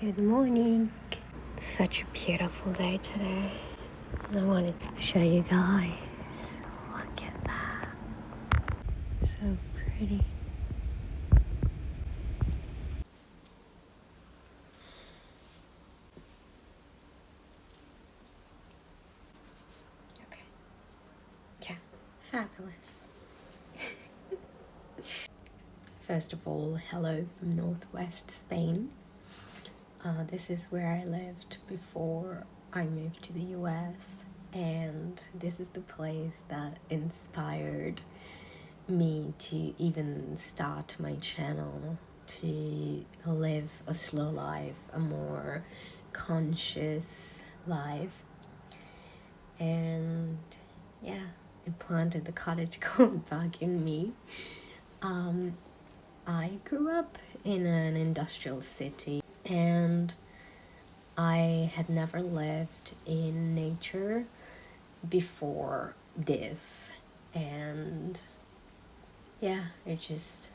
Good morning. Such a beautiful day today. I wanted to show you guys. Look at that. So pretty. Okay. Yeah. Fabulous. First of all, hello from Northwest Spain. This is where I lived before I moved to the US, and this is the place that inspired me to even start my channel, to live a slow life, a more conscious life. And yeah, it planted the cottage gold bug in me. I grew up in an industrial city, and I had never lived in nature before this. And yeah, it just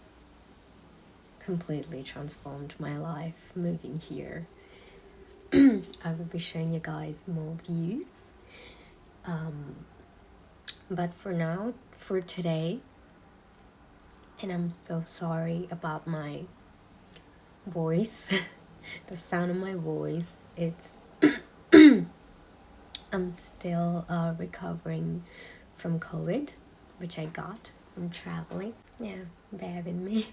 completely transformed my life moving here. I will be showing you guys more views. But for now, for today, and I'm so sorry about my voice, the sound of my voice, it's I'm still recovering from COVID, which I got from traveling. Yeah, bear with me.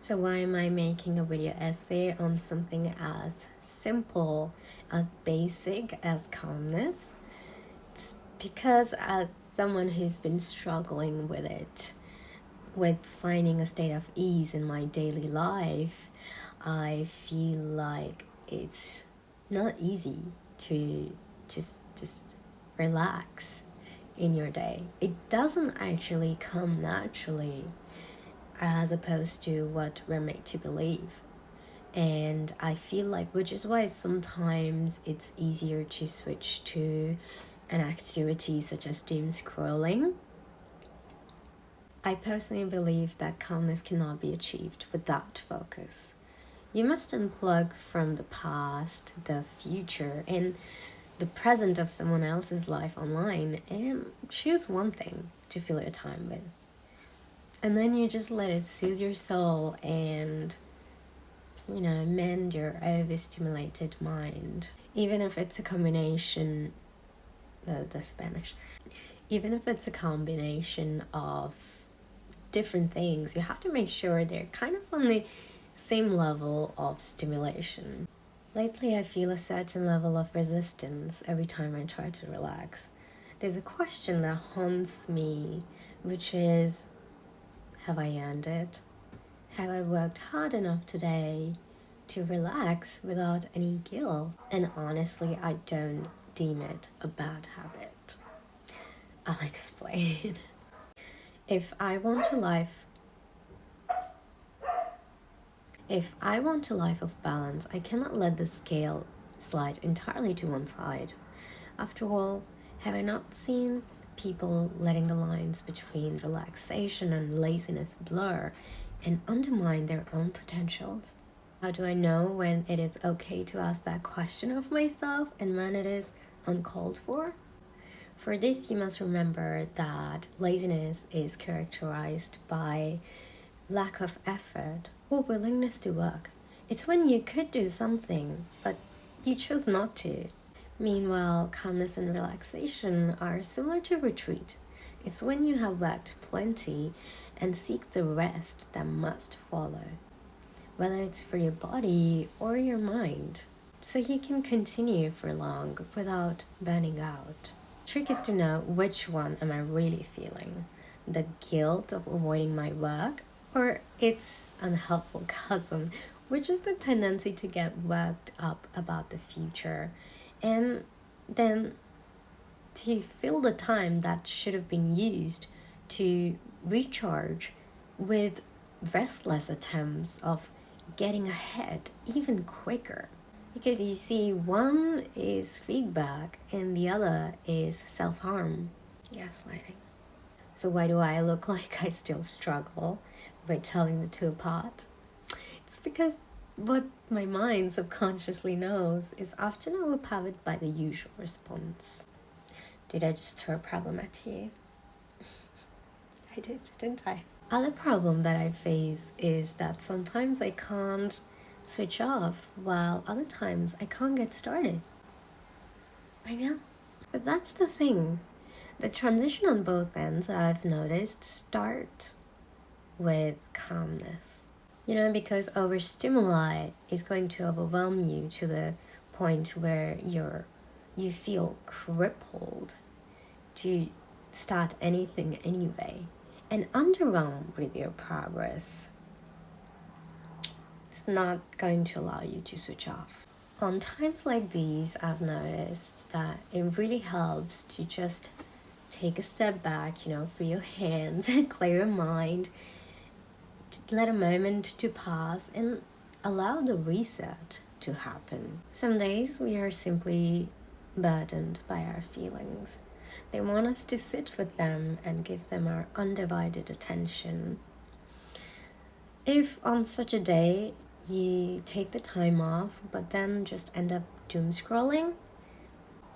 So why am I making a video essay on something as simple, as basic as calmness? It's because as someone who's been struggling with it, with finding a state of ease in my daily life, I feel like it's not easy to just relax in your day. It doesn't actually come naturally, as opposed to what we're made to believe. And I feel like, which is why sometimes it's easier to switch to an activity such as doom scrolling. I personally believe that calmness cannot be achieved without focus. You must unplug from the past, the future, and the present of someone else's life online, and choose one thing to fill your time with. And then you just let it soothe your soul and, mend your overstimulated mind. Even if it's a combination, the Spanish, even if it's a combination of different things, you have to make sure they're kind of on the same level of stimulation. Lately, I feel a certain level of resistance every time I try to relax. There's a question that haunts me, which is, have I earned it? Have I worked hard enough today to relax without any guilt? And honestly, I don't deem it a bad habit. I'll explain. If I want a life of balance, I cannot let the scale slide entirely to one side. After all, have I not seen people letting the lines between relaxation and laziness blur and undermine their own potentials? How do I know when it is okay to ask that question of myself and when it is uncalled for? For this, you must remember that laziness is characterized by lack of effort or willingness to work. It's when you could do something, but you chose not to. Meanwhile, calmness and relaxation are similar to retreat. It's when you have worked plenty and seek the rest that must follow, whether it's for your body or your mind, so you can continue for long without burning out. The trick is to know which one am I really feeling, the guilt of avoiding my work or its unhelpful cousin, which is the tendency to get worked up about the future, and then to fill the time that should have been used to recharge with restless attempts of getting ahead even quicker. Because you see, one is feedback and the other is self-harm, gaslighting. So why do I look like I still struggle by telling the two apart? It's because what my mind subconsciously knows is often overpowered by the usual response. Did I just throw a problem at you? I did, didn't I? Other problem that I face is that sometimes I can't switch off, while other times I can't get started. I know. But that's the thing. The transition on both ends, I've noticed, start with calmness. Because overstimuli is going to overwhelm you to the point where you feel crippled to start anything anyway, and underwhelmed with your progress. It's not going to allow you to switch off. On times like these, I've noticed that it really helps to just take a step back, free your hands and clear your mind, let a moment to pass and allow the reset to happen. Some days we are simply burdened by our feelings. They want us to sit with them and give them our undivided attention. If on such a day you take the time off but then just end up doom scrolling,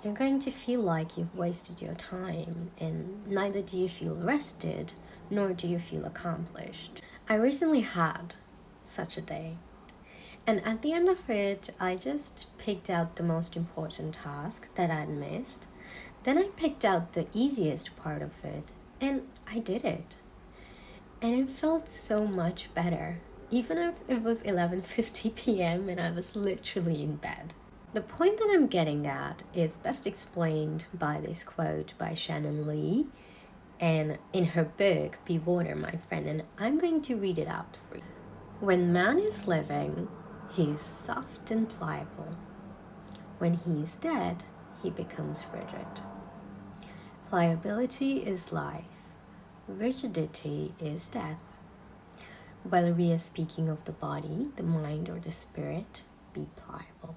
you're going to feel like you've wasted your time, and neither do you feel rested, nor do you feel accomplished. I recently had such a day, and at the end of it, I just picked out the most important task that I'd missed. Then I picked out the easiest part of it, and I did it. And it felt so much better, even if it was 11:50 p.m. and I was literally in bed. The point that I'm getting at is best explained by this quote by Shannon Lee, and in her book, Be Water, My Friend, and I'm going to read it out for you. When man is living, he is soft and pliable. When he is dead, he becomes rigid. Pliability is life. Rigidity is death. Whether we are speaking of the body, the mind, or the spirit, be pliable.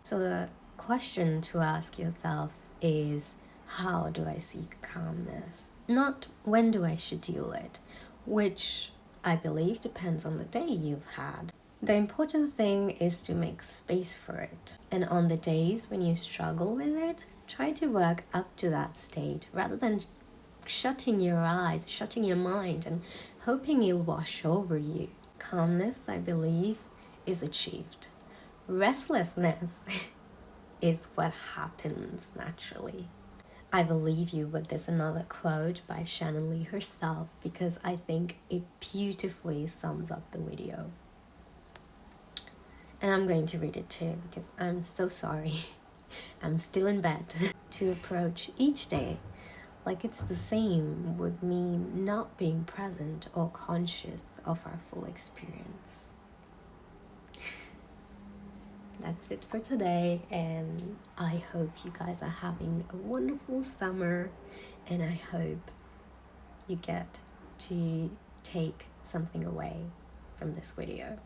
So the question to ask yourself is, how do I seek calmness? Not when do I schedule it, which I believe depends on the day you've had. The important thing is to make space for it. And on the days when you struggle with it, try to work up to that state rather than shutting your eyes, shutting your mind, and hoping it'll wash over you. Calmness, I believe, is achieved. Restlessness is what happens naturally. I will leave you with this another quote by Shannon Lee herself, because I think it beautifully sums up the video. And I'm going to read it too, because I'm so sorry. I'm still in bed. To approach each day like it's the same would mean not being present or conscious of our full experience. That's it for today, and I hope you guys are having a wonderful summer, and I hope you get to take something away from this video.